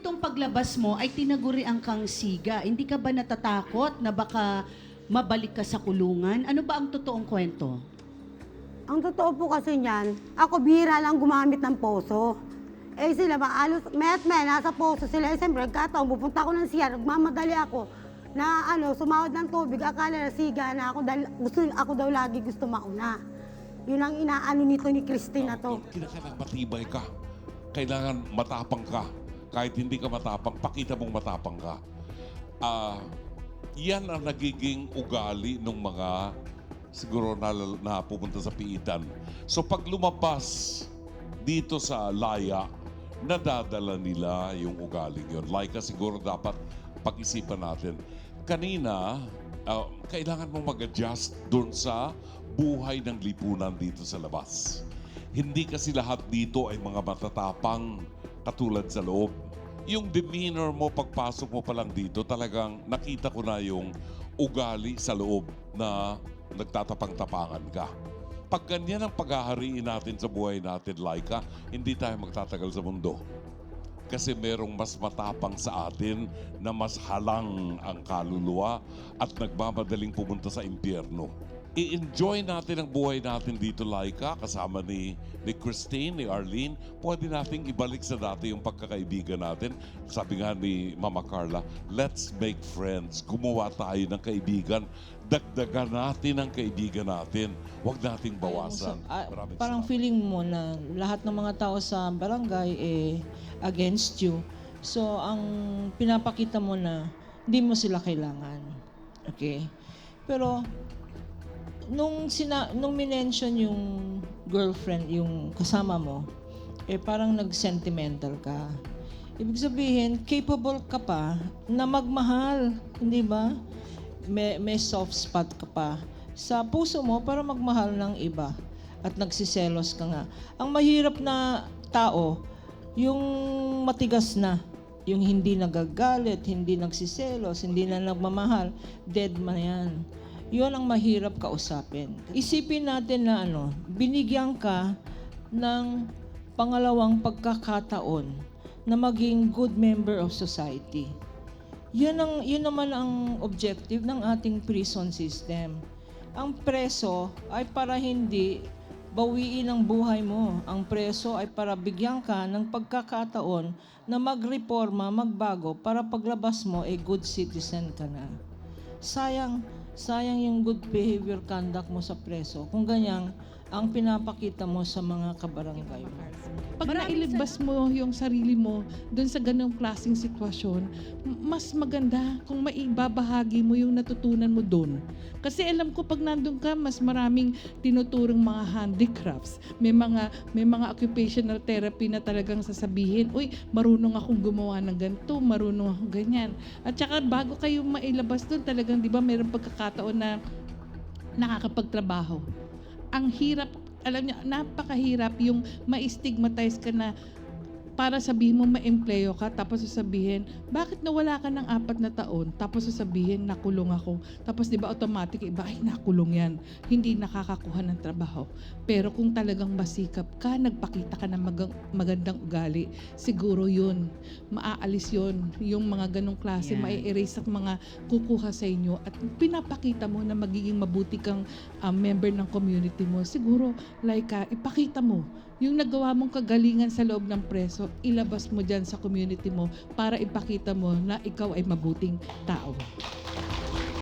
nitong paglabas mo ay tinagurian kang siga. Hindi ka ba natatakot na baka mabalik ka sa kulungan? Ano ba ang totoong kwento? Ang totoo po kasi niyan, ako bihira lang gumamit ng poso. Eh sila maalos, nasa poso sila. Eh siyempre, kataon, pupunta ako ng CR, nagmamadali ako na sumawad ng tubig, akala na siga na ako dahil ako daw lagi gusto mauna. Yun ang inaano nito ni Christine na to. Kailangan matibay ka. Kailangan matapang ka. Kahit hindi ka matapang, pakita mong matapang ka. Yan ang nagiging ugali ng mga siguro na pupunta sa piitan. So pag lumabas dito sa laya, nadadala nila yung ugaling yun. Like siguro dapat pag-isipan natin. Kanina, kailangan mong mag-adjust dun sa buhay ng lipunan dito sa labas. Hindi kasi lahat dito ay mga matatapang katulad sa loob. Yung demeanor mo pagpasok mo pa lang dito, talagang nakita ko na yung ugali sa loob na nagtatapang-tapangan ka. Pag ganyan ang paghahariin natin sa buhay natin, Laika, hindi tayo magtatagal sa mundo. Kasi merong mas matapang sa atin na mas halang ang kaluluwa at nagmamadaling pumunta sa impyerno. I-enjoy natin ang buhay natin dito, Laika, kasama ni Christine, ni Arlene. Pwede nating ibalik sa dati yung pagkakaibigan natin. Sabi nga ni Mama Carla, let's make friends. Gumawa tayo ng kaibigan. Dagdagan natin ang kaibigan natin. Huwag nating bawasan. Parang feeling mo na lahat ng mga tao sa barangay against you. So, ang pinapakita mo na hindi mo sila kailangan. Okay? Pero, nung minention yung girlfriend, yung kasama mo, parang nag-sentimental ka. Ibig sabihin, capable ka pa na magmahal, hindi ba? May soft spot ka pa sa puso mo para magmahal ng iba at nagsiselos ka nga. Ang mahirap na tao, yung matigas na, yung hindi nagagalit, hindi nagsiselos, hindi na nagmamahal, dead man yan. Yun ang mahirap kausapin. Isipin natin na binigyan ka ng pangalawang pagkakataon na maging good member of society. Yun naman ang objective ng ating prison system. Ang preso ay para hindi bawiin ang buhay mo. Ang preso ay para bigyan ka ng pagkakataon na magreforma, magbago, para paglabas mo, good citizen ka na. Sayang yung good behavior conduct mo sa preso kung ganyan ang pinapakita mo sa mga kabarangay mo. Pag nailibas mo yung sarili mo doon sa ganong klaseng sitwasyon, mas maganda kung maibabahagi mo yung natutunan mo doon. Kasi alam ko pag nandun ka, mas maraming tinuturong mga handicrafts. May mga occupational therapy na talagang sasabihin, uy, marunong akong gumawa ng ganito, marunong akong ganyan. At saka bago kayo mailabas doon, talagang di ba mayroong pagkakataon na nakakapagtrabaho. Ang hirap, alam niyo, napakahirap yung ma-stigmatize ka na para sabihin mo ma-empleyo ka, tapos sasabihin, bakit nawala ka ng 4 na taon? Tapos sasabihin, nakulong ako. Tapos di ba automatic, iba, ay nakulong yan. Hindi nakakakuha ng trabaho. Pero kung talagang masikap ka, nagpakita ka ng magandang ugali, siguro yun, maaalis yun. Yung mga ganong klase, mai-erase at mga kukuha sa inyo. At pinapakita mo na magiging mabuti kang member ng community mo. Siguro, ipakita mo yung nagawa mong kagalingan sa loob ng preso, ilabas mo dyan sa community mo para ipakita mo na ikaw ay mabuting tao.